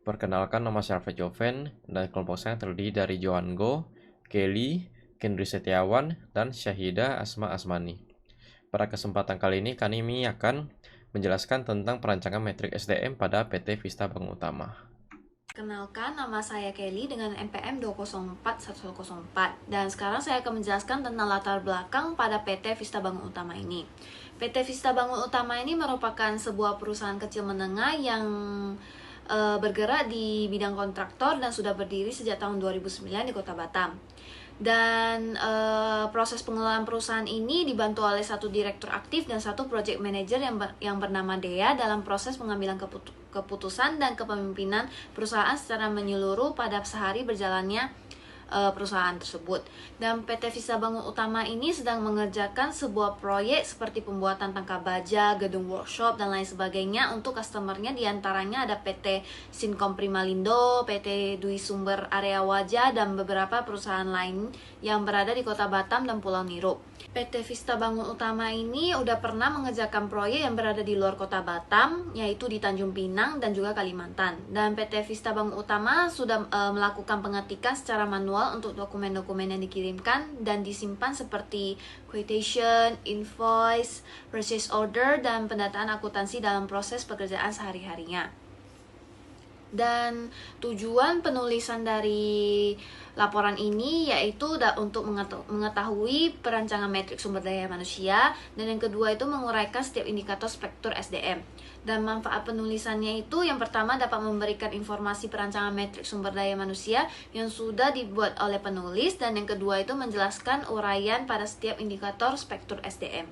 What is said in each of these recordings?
Perkenalkan, nama saya Alfred Joven dan kelompok saya terdiri dari Johan Go, Kelly, Kendri Setiawan, dan Syahida Asma Asmani. Pada kesempatan kali ini kami akan menjelaskan tentang perancangan metrik SDM pada PT Vista Bank Utama. Kenalkan, nama saya Kelly dengan NPM 2041104 dan sekarang saya akan menjelaskan tentang latar belakang pada PT Vista Bangun Utama ini. PT Vista Bangun Utama ini merupakan sebuah perusahaan kecil menengah yang bergerak di bidang kontraktor dan sudah berdiri sejak tahun 2009 di Kota Batam. Dan proses pengelolaan perusahaan ini dibantu oleh satu direktur aktif dan satu project manager yang bernama Dea dalam proses pengambilan keputusan dan kepemimpinan perusahaan secara menyeluruh pada sehari berjalannya perusahaan tersebut. Dan PT Vista Bangun Utama ini sedang mengerjakan sebuah proyek seperti pembuatan tangkap baja, gedung workshop, dan lain sebagainya untuk customernya. Diantaranya ada PT Sinkom Primalindo, PT Dwi Sumber Area Wajah, dan beberapa perusahaan lain yang berada di Kota Batam dan Pulau Niru. PT Vista Bangun Utama ini udah pernah mengerjakan proyek yang berada di luar Kota Batam, yaitu di Tanjung Pinang dan juga Kalimantan. Dan PT Vista Bangun Utama sudah melakukan pengetikan secara manual untuk dokumen-dokumen yang dikirimkan dan disimpan seperti quotation, invoice, purchase order, dan pendataan akuntansi dalam proses pekerjaan sehari-harinya. Dan tujuan penulisan dari laporan ini yaitu untuk mengetahui perancangan metrik sumber daya manusia, dan yang kedua itu menguraikan setiap indikator spektur SDM. Dan manfaat penulisannya itu yang pertama dapat memberikan informasi perancangan metrik sumber daya manusia yang sudah dibuat oleh penulis, dan yang kedua itu menjelaskan uraian pada setiap indikator spektur SDM.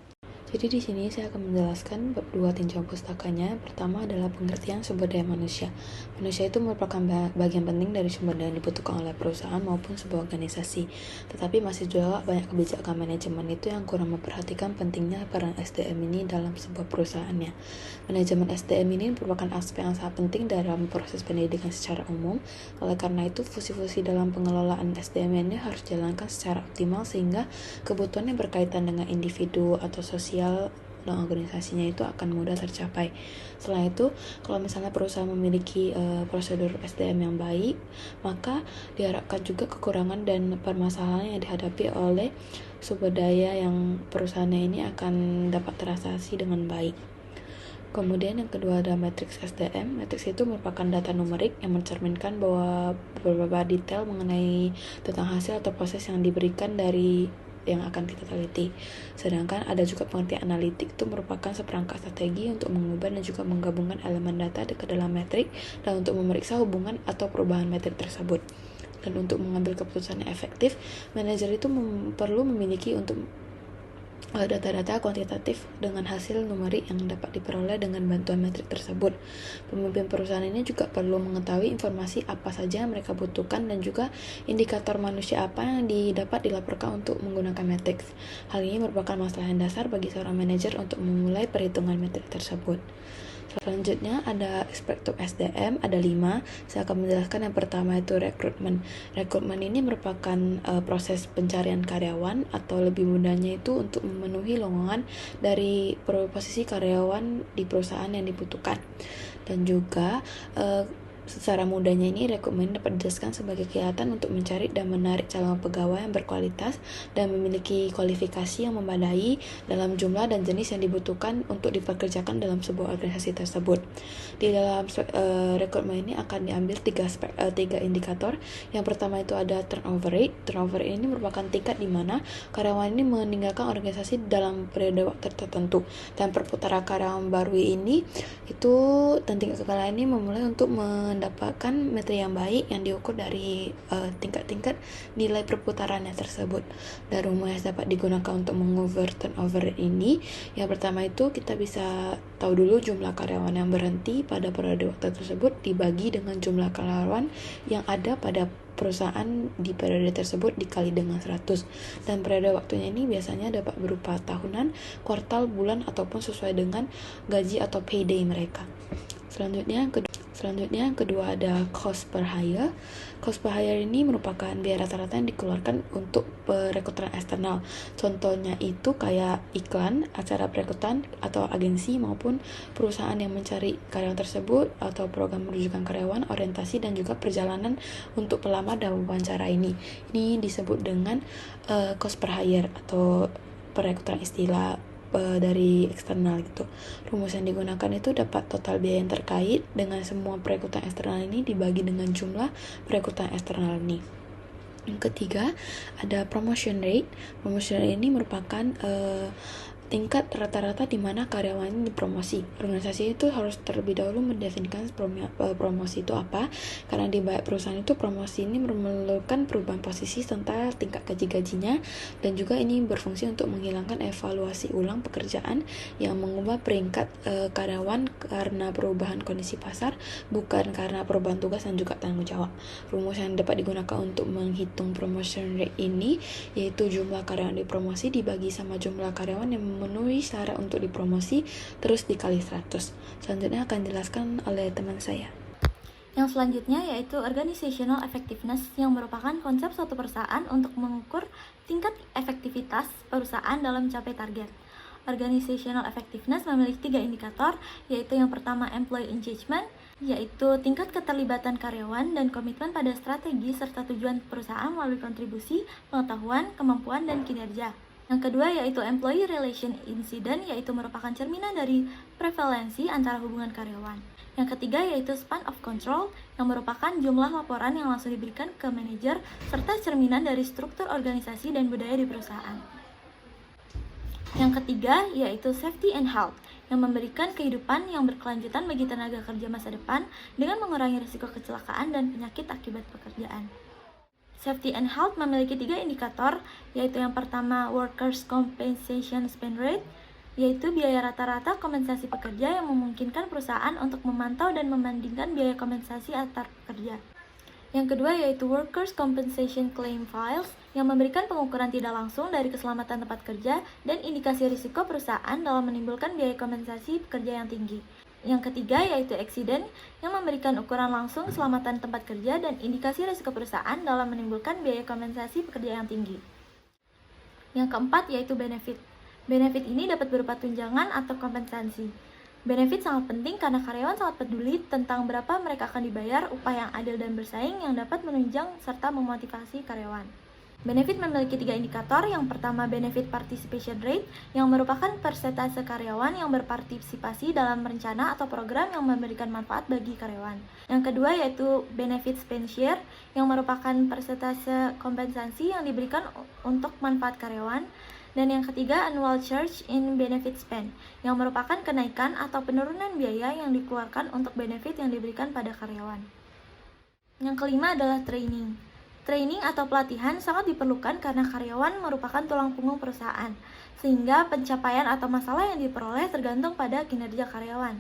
Jadi di sini saya akan menjelaskan bab 2 tinjauan pustakanya. Pertama adalah pengertian sumber daya manusia. Manusia itu merupakan bagian penting dari sumber daya yang dibutuhkan oleh perusahaan maupun sebuah organisasi. Tetapi masih juga banyak kebijakan manajemen itu yang kurang memperhatikan pentingnya peran SDM ini dalam sebuah perusahaannya. Manajemen SDM ini merupakan aspek yang sangat penting dalam proses pendidikan secara umum. Oleh karena itu, fungsi-fungsi dalam pengelolaan SDM ini harus dijalankan secara optimal sehingga kebutuhan yang berkaitan dengan individu atau sosial dan organisasinya itu akan mudah tercapai. Selain itu, kalau misalnya perusahaan memiliki prosedur SDM yang baik, maka diharapkan juga kekurangan dan permasalahan yang dihadapi oleh sumber daya yang perusahaannya ini akan dapat teratasi dengan baik. Kemudian yang kedua ada matriks SDM. Matriks itu merupakan data numerik yang mencerminkan bahwa beberapa detail mengenai tentang hasil atau proses yang diberikan dari yang akan kita teliti. Sedangkan ada juga pengertian analitik, itu merupakan seperangkat strategi untuk mengubah dan juga menggabungkan elemen data ke dalam metrik dan untuk memeriksa hubungan atau perubahan metrik tersebut. Dan untuk mengambil keputusan yang efektif, manajer itu perlu memiliki untuk data-data kuantitatif dengan hasil numerik yang dapat diperoleh dengan bantuan metrik tersebut. Pemimpin perusahaan ini juga perlu mengetahui informasi apa saja yang mereka butuhkan dan juga indikator manusia apa yang didapat dilaporkan untuk menggunakan metrik. Hal ini merupakan masalah yang dasar bagi seorang manajer untuk memulai perhitungan metrik tersebut. Selanjutnya ada spektrum SDM, ada 5. Saya akan menjelaskan yang pertama itu rekrutmen. Rekrutmen ini merupakan proses pencarian karyawan atau lebih mudahnya itu untuk memenuhi lowongan dari posisi karyawan di perusahaan yang dibutuhkan. Dan juga secara mudahnya ini rekrutmen dapat dijelaskan sebagai kegiatan untuk mencari dan menarik calon pegawai yang berkualitas dan memiliki kualifikasi yang memadai dalam jumlah dan jenis yang dibutuhkan untuk dipekerjakan dalam sebuah organisasi tersebut. Di dalam rekrutmen ini akan diambil tiga indikator. Yang pertama itu ada turnover rate. Turnover ini merupakan tingkat di mana karyawan ini meninggalkan organisasi dalam periode waktu tertentu, dan perputaran karyawan baru ini itu dan tingkat kekalahan ini memulai untuk mendapatkan metrik yang baik yang diukur dari tingkat-tingkat nilai perputarannya tersebut. Dan rumus yang dapat digunakan untuk mengukur turnover ini, yang pertama itu kita bisa tahu dulu jumlah karyawan yang berhenti pada periode waktu tersebut dibagi dengan jumlah karyawan yang ada pada perusahaan di periode tersebut dikali dengan 100. Dan periode waktunya ini biasanya dapat berupa tahunan, kuartal, bulan, ataupun sesuai dengan gaji atau payday mereka. Selanjutnya Selanjutnya yang kedua ada cost per hire. Cost per hire ini merupakan biaya rata-rata yang dikeluarkan untuk perekrutan eksternal. Contohnya itu kayak iklan, acara perekrutan atau agensi maupun perusahaan yang mencari karyawan tersebut atau program rujukan karyawan, orientasi dan juga perjalanan untuk pelamar dan wawancara ini. Ini disebut dengan cost per hire atau perekrutan istilah dari eksternal gitu. Rumus yang digunakan itu dapat total biaya yang terkait dengan semua perekrutan eksternal ini dibagi dengan jumlah perekrutan eksternal ini. Yang ketiga ada promotion rate. Promotion rate ini merupakan tingkat rata-rata di mana karyawan ini dipromosi. Organisasi itu harus terlebih dahulu mendefinisikan promosi itu apa, karena di banyak perusahaan itu promosi ini memerlukan perubahan posisi serta tingkat gaji-gajinya, dan juga ini berfungsi untuk menghilangkan evaluasi ulang pekerjaan yang mengubah peringkat karyawan karena perubahan kondisi pasar, bukan karena perubahan tugas dan juga tanggung jawab. Rumus yang dapat digunakan untuk menghitung promotion rate ini yaitu jumlah karyawan dipromosi dibagi sama jumlah karyawan yang memenuhi syarat untuk dipromosi terus dikali 100. Selanjutnya akan dijelaskan oleh teman saya. Yang selanjutnya yaitu organizational effectiveness, yang merupakan konsep suatu perusahaan untuk mengukur tingkat efektivitas perusahaan dalam mencapai target. Organizational effectiveness memiliki 3 indikator, yaitu yang pertama employee engagement, yaitu tingkat keterlibatan karyawan dan komitmen pada strategi serta tujuan perusahaan melalui kontribusi, pengetahuan, kemampuan, dan kinerja. Yang kedua yaitu employee relation incident, yaitu merupakan cerminan dari prevalensi antara hubungan karyawan. Yang ketiga yaitu span of control, yang merupakan jumlah laporan yang langsung diberikan ke manajer serta cerminan dari struktur organisasi dan budaya di perusahaan. Yang ketiga yaitu safety and health, yang memberikan kehidupan yang berkelanjutan bagi tenaga kerja masa depan dengan mengurangi risiko kecelakaan dan penyakit akibat pekerjaan. Safety and health memiliki 3 indikator, yaitu yang pertama workers' compensation spend rate, yaitu biaya rata-rata kompensasi pekerja yang memungkinkan perusahaan untuk memantau dan membandingkan biaya kompensasi antar pekerja. Yang kedua yaitu workers' compensation claim files, yang memberikan pengukuran tidak langsung dari keselamatan tempat kerja dan indikasi risiko perusahaan dalam menimbulkan biaya kompensasi pekerja yang tinggi. Yang ketiga yaitu accident, yang memberikan ukuran langsung keselamatan tempat kerja dan indikasi risiko perusahaan dalam menimbulkan biaya kompensasi pekerja yang tinggi. Yang keempat yaitu benefit. Benefit ini dapat berupa tunjangan atau kompensasi. Benefit sangat penting karena karyawan sangat peduli tentang berapa mereka akan dibayar, upah yang adil dan bersaing yang dapat menunjang serta memotivasi karyawan. Benefit memiliki 3 indikator. Yang pertama benefit participation rate, yang merupakan persentase karyawan yang berpartisipasi dalam rencana atau program yang memberikan manfaat bagi karyawan. Yang kedua yaitu benefit spend share, yang merupakan persentase kompensasi yang diberikan untuk manfaat karyawan. Dan yang ketiga annual charge in benefit spend, yang merupakan kenaikan atau penurunan biaya yang dikeluarkan untuk benefit yang diberikan pada karyawan. Yang kelima adalah training. Training atau pelatihan sangat diperlukan karena karyawan merupakan tulang punggung perusahaan, sehingga pencapaian atau masalah yang diperoleh tergantung pada kinerja karyawan.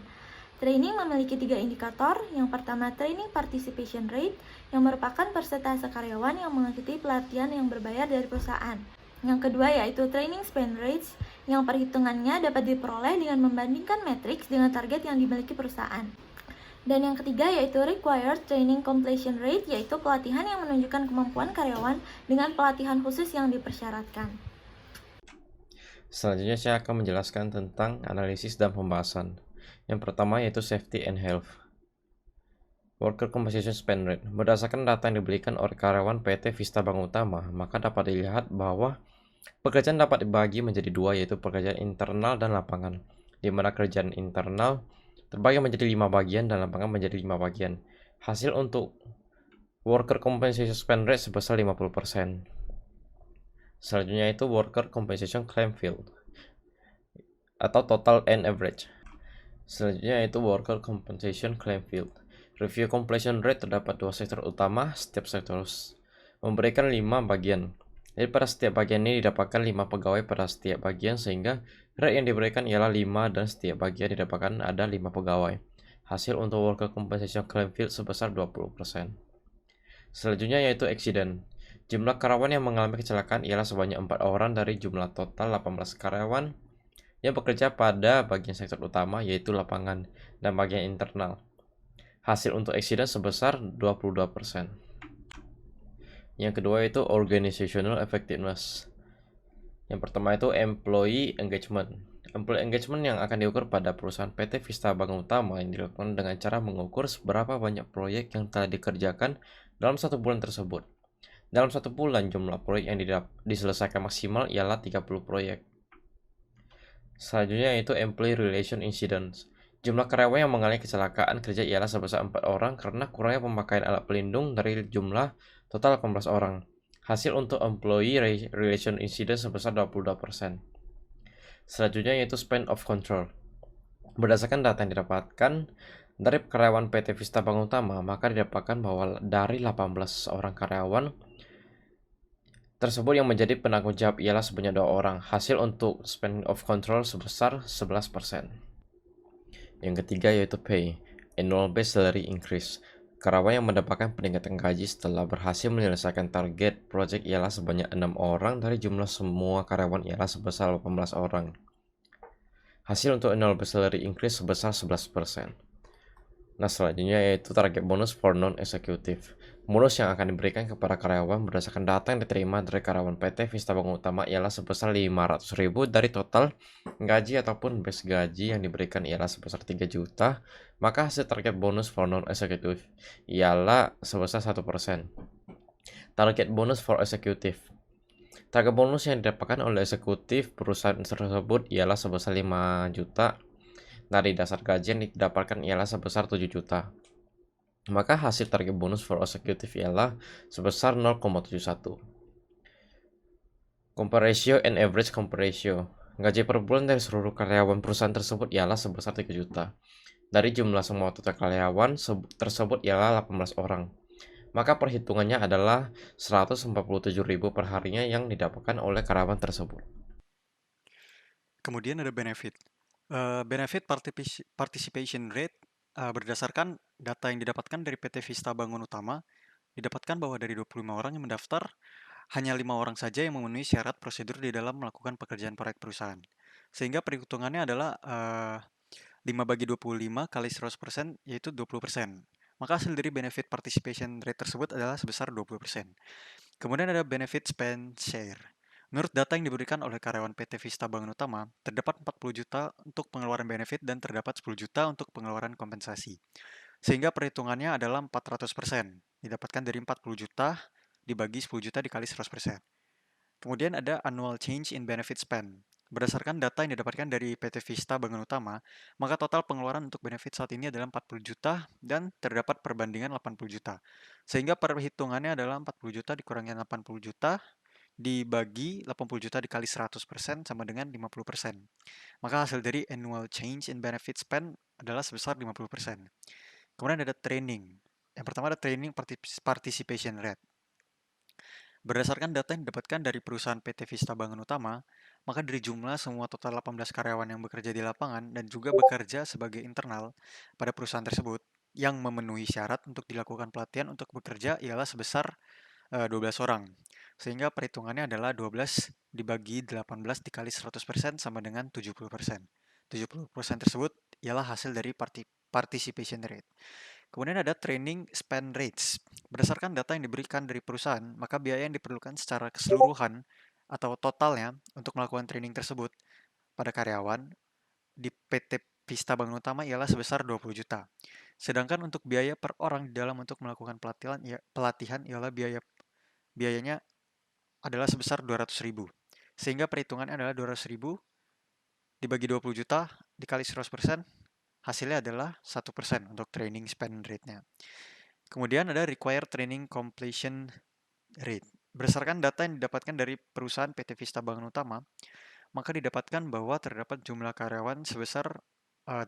Training memiliki 3 indikator. Yang pertama training participation rate, yang merupakan persentase karyawan yang mengikuti pelatihan yang berbayar dari perusahaan. Yang kedua yaitu training spend rates, yang perhitungannya dapat diperoleh dengan membandingkan matriks dengan target yang dimiliki perusahaan. Dan yang ketiga yaitu required training completion rate, yaitu pelatihan yang menunjukkan kemampuan karyawan dengan pelatihan khusus yang dipersyaratkan. Selanjutnya saya akan menjelaskan tentang analisis dan pembahasan. Yang pertama yaitu safety and health. Worker compensation spend rate. Berdasarkan data yang diberikan oleh karyawan PT Vista Bank Utama, maka dapat dilihat bahwa pekerjaan dapat dibagi menjadi 2, yaitu pekerjaan internal dan lapangan, di mana kerjaan internal terbagi menjadi 5 bagian dan lapangan menjadi 5 bagian. Hasil untuk worker compensation spend rate sebesar 50%. Selanjutnya itu worker compensation claim field atau total and average. Selanjutnya itu worker compensation claim field. Review completion rate terdapat 2 sektor utama. Setiap sektor memberikan 5 bagian. Jadi pada setiap bagian ini didapatkan 5 pegawai pada setiap bagian, sehingga rate yang diberikan ialah 5 dan setiap bagian didapatkan ada 5 pegawai. Hasil untuk worker compensation claim field sebesar 20%. Selanjutnya yaitu accident. Jumlah karyawan yang mengalami kecelakaan ialah sebanyak 4 orang dari jumlah total 18 karyawan yang bekerja pada bagian sektor utama, yaitu lapangan dan bagian internal. Hasil untuk accident sebesar 22%. Yang kedua itu organizational effectiveness. Yang pertama itu employee engagement. Employee engagement yang akan diukur pada perusahaan PT Vista Bangun Utama yang dilakukan dengan cara mengukur seberapa banyak proyek yang telah dikerjakan dalam 1 bulan tersebut. Dalam 1 bulan, jumlah proyek yang diselesaikan maksimal ialah 30 proyek. Selanjutnya yaitu employee relation incidents. Jumlah karyawan yang mengalami kecelakaan kerja ialah sebesar 4 orang karena kurangnya pemakaian alat pelindung dari jumlah total 18 orang. Hasil untuk employee relation incident sebesar 22%. Selanjutnya yaitu span of control. Berdasarkan data yang didapatkan dari karyawan PT Vista Bangun Utama, maka didapatkan bahwa dari 18 orang karyawan tersebut yang menjadi penanggung jawab ialah sebanyak 2 orang. Hasil untuk span of control sebesar 11%. Yang ketiga yaitu pay, annual base salary increase. Karyawan yang mendapatkan peningkatan gaji setelah berhasil menyelesaikan target project ialah sebanyak 6 orang dari jumlah semua karyawan ialah sebesar 18 orang. Hasil untuk annual base salary increase sebesar 11%. Nah, selanjutnya yaitu target bonus for non-executive. Bonus yang akan diberikan kepada karyawan berdasarkan data yang diterima dari karyawan PT Vista Bangun Utama ialah sebesar 500.000 dari total gaji ataupun base gaji yang diberikan ialah sebesar 3 juta, maka hasil target bonus for non-executive ialah sebesar 1%. Target bonus for executive. Target bonus yang didapatkan oleh eksekutif perusahaan tersebut ialah sebesar 5 juta. Dari dasar gaji yang didapatkan ialah sebesar 7 juta. Maka hasil target bonus for executive ialah sebesar 0,71. Compare ratio and average compare ratio. Gaji per bulan dari seluruh karyawan perusahaan tersebut ialah sebesar 3 juta. Dari jumlah semua total karyawan tersebut ialah 18 orang. Maka perhitungannya adalah 147.000 per harinya yang didapatkan oleh karyawan tersebut. Kemudian ada benefit. Benefit participation rate berdasarkan data yang didapatkan dari PT Vista Bangun Utama, didapatkan bahwa dari 25 orang yang mendaftar, hanya 5 orang saja yang memenuhi syarat prosedur di dalam melakukan pekerjaan proyek perusahaan. Sehingga perhitungannya adalah 5/25 kali 100% yaitu 20%. Maka hasil dari benefit participation rate tersebut adalah sebesar 20%. Kemudian ada benefit spend share. Menurut data yang diberikan oleh karyawan PT Vista Bangun Utama, terdapat 40 juta untuk pengeluaran benefit dan terdapat 10 juta untuk pengeluaran kompensasi. Sehingga perhitungannya adalah 400%. Didapatkan dari 40 juta dibagi 10 juta dikali 100%. Kemudian ada annual change in benefit spend. Berdasarkan data yang didapatkan dari PT Vista Bangun Utama, maka total pengeluaran untuk benefit saat ini adalah 40 juta dan terdapat perbandingan 80 juta. Sehingga perhitungannya adalah 40 juta dikurangi 80 juta dibagi 80 juta dikali 100% sama dengan 50%. Maka hasil dari annual change in benefit spend adalah sebesar 50%. Kemudian ada training. Yang pertama ada training participation rate. Berdasarkan data yang didapatkan dari perusahaan PT Vista Bangun Utama, maka dari jumlah semua total 18 karyawan yang bekerja di lapangan dan juga bekerja sebagai internal pada perusahaan tersebut yang memenuhi syarat untuk dilakukan pelatihan untuk bekerja ialah sebesar 12 orang. Sehingga perhitungannya adalah 12 dibagi 18 dikali 100% sama dengan 70%. 70% tersebut ialah hasil dari participation rate. Kemudian ada training spend rates. Berdasarkan data yang diberikan dari perusahaan, maka biaya yang diperlukan secara keseluruhan atau totalnya untuk melakukan training tersebut pada karyawan di PT Vista Bangun Utama ialah sebesar 20 juta. Sedangkan untuk biaya per orang di dalam untuk melakukan pelatihan ialah biayanya adalah sebesar 200.000. Sehingga perhitungannya adalah 200.000 dibagi 20 juta dikali 100%, hasilnya adalah 1% untuk training spend rate-nya. Kemudian ada required training completion rate. Berdasarkan data yang didapatkan dari perusahaan PT Vista Bangun Utama, maka didapatkan bahwa terdapat jumlah karyawan sebesar 18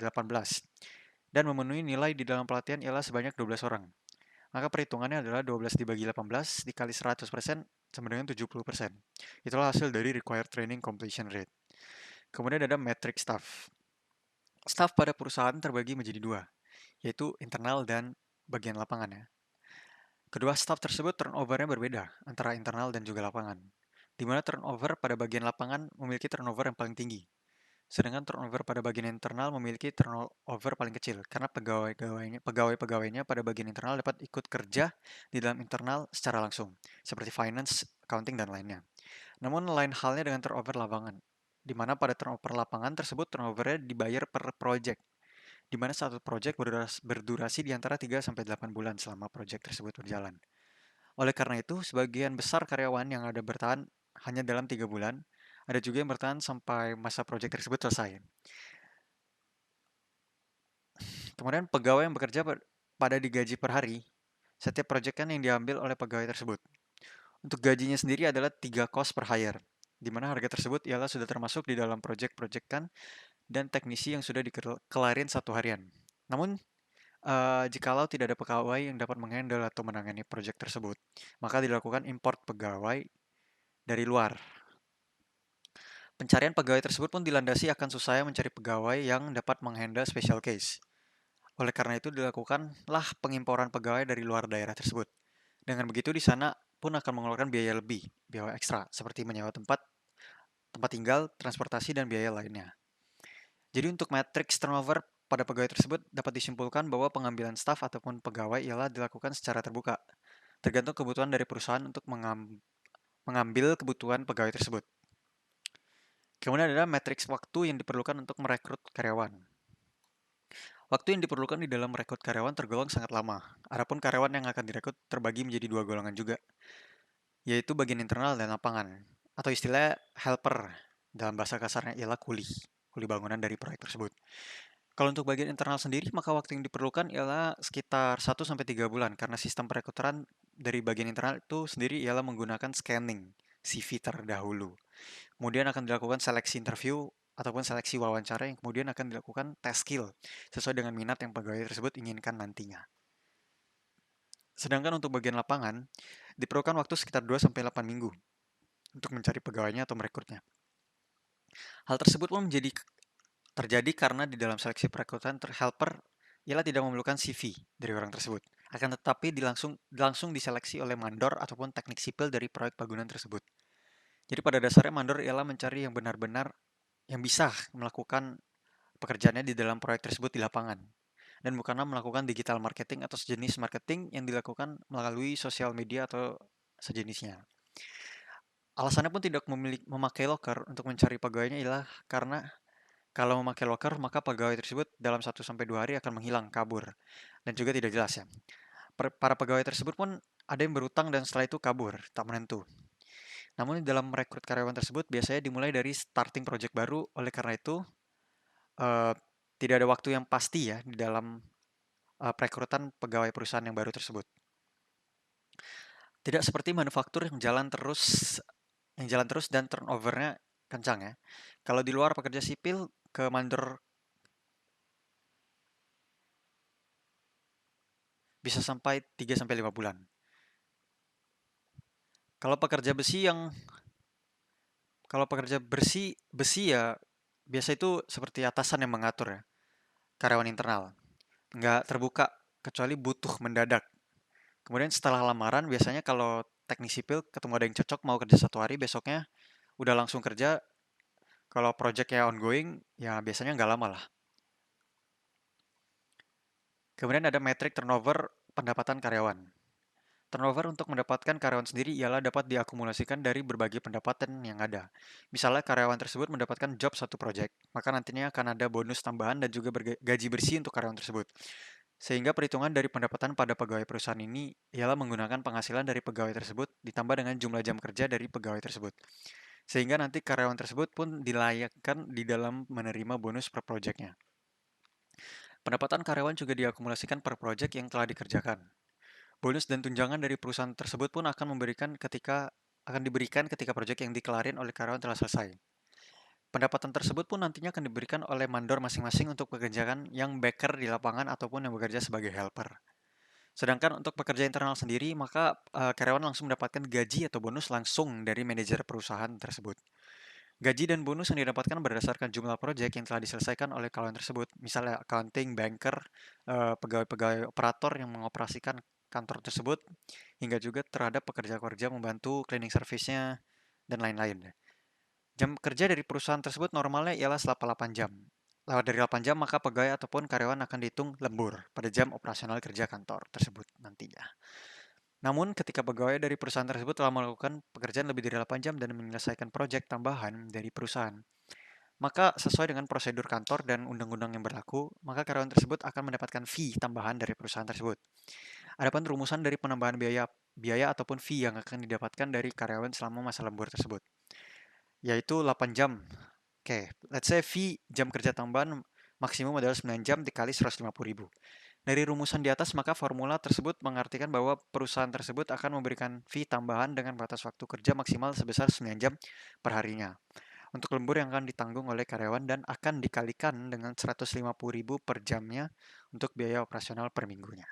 dan memenuhi nilai di dalam pelatihan ialah sebanyak 12 orang. Maka perhitungannya adalah 12 dibagi 18 dikali 100% sama dengan 70%. Itulah hasil dari required training completion rate. Kemudian ada metric staff. Staff pada perusahaan terbagi menjadi dua, yaitu internal dan bagian lapangan ya. Kedua staff tersebut turnover-nya berbeda antara internal dan juga lapangan, di mana turnover pada bagian lapangan memiliki turnover yang paling tinggi. Sedangkan turnover pada bagian internal memiliki turnover paling kecil karena pegawai-pegawainya pada bagian internal dapat ikut kerja di dalam internal secara langsung, seperti finance, accounting, dan lainnya. Namun lain halnya dengan turnover lapangan, di mana pada turnover lapangan tersebut turnovernya dibayar per project, di mana satu project berdurasi di antara 3 sampai 8 bulan selama project tersebut berjalan. Oleh karena itu, sebagian besar karyawan yang ada bertahan hanya dalam 3 bulan, ada juga yang bertahan sampai masa project tersebut selesai. Kemudian pegawai yang bekerja pada digaji per hari, setiap project kan yang diambil oleh pegawai tersebut. Untuk gajinya sendiri adalah 3 cost per hire, di mana harga tersebut ialah sudah termasuk di dalam project-project kan dan teknisi yang sudah dikelarin satu harian. Namun, jikalau tidak ada pegawai yang dapat menghandle atau menangani project tersebut, maka dilakukan import pegawai dari luar. Pencarian pegawai tersebut pun dilandasi akan susahnya mencari pegawai yang dapat menghandle special case. Oleh karena itu dilakukanlah pengimporan pegawai dari luar daerah tersebut. Dengan begitu di sana pun akan mengeluarkan biaya lebih, biaya ekstra, seperti menyewa tempat, tempat tinggal, transportasi, dan biaya lainnya. Jadi untuk matriks turnover pada pegawai tersebut dapat disimpulkan bahwa pengambilan staf ataupun pegawai ialah dilakukan secara terbuka, tergantung kebutuhan dari perusahaan untuk mengambil kebutuhan pegawai tersebut. Kemudian ada matriks waktu yang diperlukan untuk merekrut karyawan. Waktu yang diperlukan di dalam merekrut karyawan tergolong sangat lama. Adapun karyawan yang akan direkrut terbagi menjadi 2 golongan juga, yaitu bagian internal dan lapangan, atau istilah helper, dalam bahasa kasarnya ialah kuli bangunan dari proyek tersebut. Kalau untuk bagian internal sendiri, maka waktu yang diperlukan ialah sekitar 1-3 bulan, karena sistem perekrutan dari bagian internal itu sendiri ialah menggunakan scanning CV terdahulu. Kemudian akan dilakukan seleksi interview ataupun seleksi wawancara yang kemudian akan dilakukan tes skill sesuai dengan minat yang pegawai tersebut inginkan nantinya. Sedangkan untuk bagian lapangan, diperlukan waktu sekitar 2-8 minggu untuk mencari pegawainya atau merekrutnya. Hal tersebut pun terjadi karena di dalam seleksi perekrutan helper ialah tidak memerlukan CV dari orang tersebut. Akan tetapi langsung diseleksi oleh mandor ataupun teknik sipil dari proyek bangunan tersebut. Jadi pada dasarnya mandor ialah mencari yang benar-benar yang bisa melakukan pekerjaannya di dalam proyek tersebut di lapangan. Dan bukanlah melakukan digital marketing atau sejenis marketing yang dilakukan melalui sosial media atau sejenisnya. Alasannya pun tidak memakai loker untuk mencari pegawainya ialah karena kalau memakai loker maka pegawai tersebut dalam 1-2 hari akan menghilang, kabur, dan juga tidak jelas ya. Para pegawai tersebut pun ada yang berutang dan setelah itu kabur, tak menentu. Namun dalam merekrut karyawan tersebut biasanya dimulai dari starting project baru, oleh karena itu eh, tidak ada waktu yang pasti ya di dalam perekrutan pegawai perusahaan yang baru tersebut. Tidak seperti manufaktur yang jalan terus dan turnovernya kencang ya. Kalau di luar pekerja sipil ke mandor bisa sampai 3-5 bulan. Kalau pekerja besi besi ya biasa itu seperti atasan yang mengatur ya, karyawan internal. Nggak terbuka kecuali butuh mendadak. Kemudian setelah lamaran biasanya kalau teknik sipil ketemu ada yang cocok mau kerja 1 hari, besoknya udah langsung kerja. Kalau projectnya ongoing ya biasanya nggak lama lah. Kemudian ada metrik turnover pendapatan karyawan. Turnover untuk mendapatkan karyawan sendiri ialah dapat diakumulasikan dari berbagai pendapatan yang ada. Misalnya karyawan tersebut mendapatkan job satu project, maka nantinya akan ada bonus tambahan dan juga gaji bersih untuk karyawan tersebut. Sehingga perhitungan dari pendapatan pada pegawai perusahaan ini ialah menggunakan penghasilan dari pegawai tersebut ditambah dengan jumlah jam kerja dari pegawai tersebut. Sehingga nanti karyawan tersebut pun dilayakkan di dalam menerima bonus per projectnya. Pendapatan karyawan juga diakumulasikan per project yang telah dikerjakan. Bonus dan tunjangan dari perusahaan tersebut pun akan diberikan ketika proyek yang dikelarin oleh karyawan telah selesai. Pendapatan tersebut pun nantinya akan diberikan oleh mandor masing-masing untuk pekerjaan yang backer di lapangan ataupun yang bekerja sebagai helper. Sedangkan untuk pekerja internal sendiri, maka karyawan langsung mendapatkan gaji atau bonus langsung dari manajer perusahaan tersebut. Gaji dan bonus yang didapatkan berdasarkan jumlah proyek yang telah diselesaikan oleh karyawan tersebut, misalnya accounting, banker, pegawai-pegawai operator yang mengoperasikan kantor tersebut, hingga juga terhadap pekerja-pekerja membantu cleaning service-nya, dan lain-lain. Jam kerja dari perusahaan tersebut normalnya ialah 8 jam. Lewat dari 8 jam, maka pegawai ataupun karyawan akan dihitung lembur pada jam operasional kerja kantor tersebut nantinya. Namun, ketika pegawai dari perusahaan tersebut telah melakukan pekerjaan lebih dari 8 jam dan menyelesaikan proyek tambahan dari perusahaan, maka sesuai dengan prosedur kantor dan undang-undang yang berlaku, maka karyawan tersebut akan mendapatkan fee tambahan dari perusahaan tersebut. Adapun rumusan dari penambahan biaya ataupun fee yang akan didapatkan dari karyawan selama masa lembur tersebut, yaitu 8 jam. Oke, let's say fee jam kerja tambahan maksimum adalah 9 jam dikali 150.000. Dari rumusan di atas, maka formula tersebut mengartikan bahwa perusahaan tersebut akan memberikan fee tambahan dengan batas waktu kerja maksimal sebesar 9 jam per harinya untuk lembur yang akan ditanggung oleh karyawan dan akan dikalikan dengan 150.000 per jamnya untuk biaya operasional per minggunya.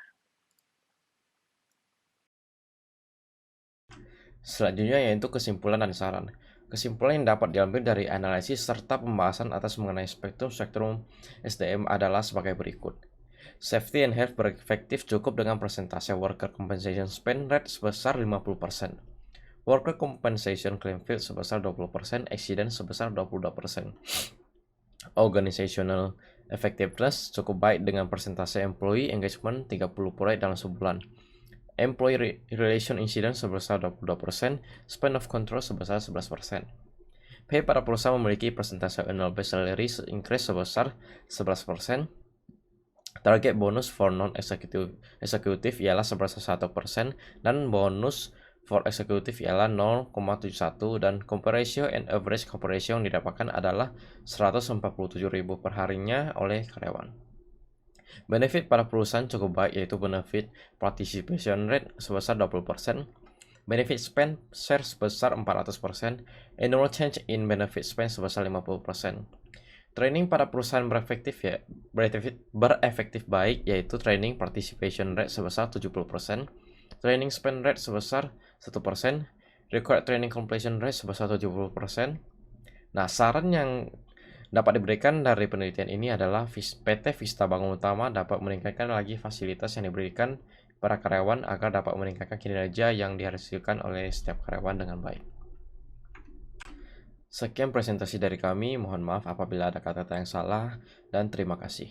Selanjutnya yaitu kesimpulan dan saran. Kesimpulan yang dapat diambil dari analisis serta pembahasan atas mengenai spektrum SDM adalah sebagai berikut. Safety and health berefektif cukup dengan persentase worker compensation spend rate sebesar 50%. Worker compensation claim field sebesar 20%, accident sebesar 22%. Organizational effectiveness cukup baik dengan persentase employee engagement 30% dalam sebulan. Employee relation incident sebesar 22%, span of control sebesar 11%. Pay para perusahaan memiliki persentase annual base salary increase sebesar 11%. Target bonus for non-executive ialah sebesar 1% dan bonus for executive ialah 0,71 dan compare ratio and average compare ratio yang didapatkan adalah 147.000 per harinya oleh karyawan. Benefit pada perusahaan cukup baik, yaitu benefit participation rate sebesar 20%, benefit spend share sebesar 400%, annual change in benefit spend sebesar 50%. Training pada perusahaan berefektif baik, yaitu training participation rate sebesar 70%, training spend rate sebesar 1%, required training completion rate sebesar 70%. Nah, saran yang dapat diberikan dari penelitian ini adalah PT Vista Bangun Utama dapat meningkatkan lagi fasilitas yang diberikan para karyawan agar dapat meningkatkan kinerja yang dihasilkan oleh setiap karyawan dengan baik. Sekian presentasi dari kami, mohon maaf apabila ada kata-kata yang salah, dan terima kasih.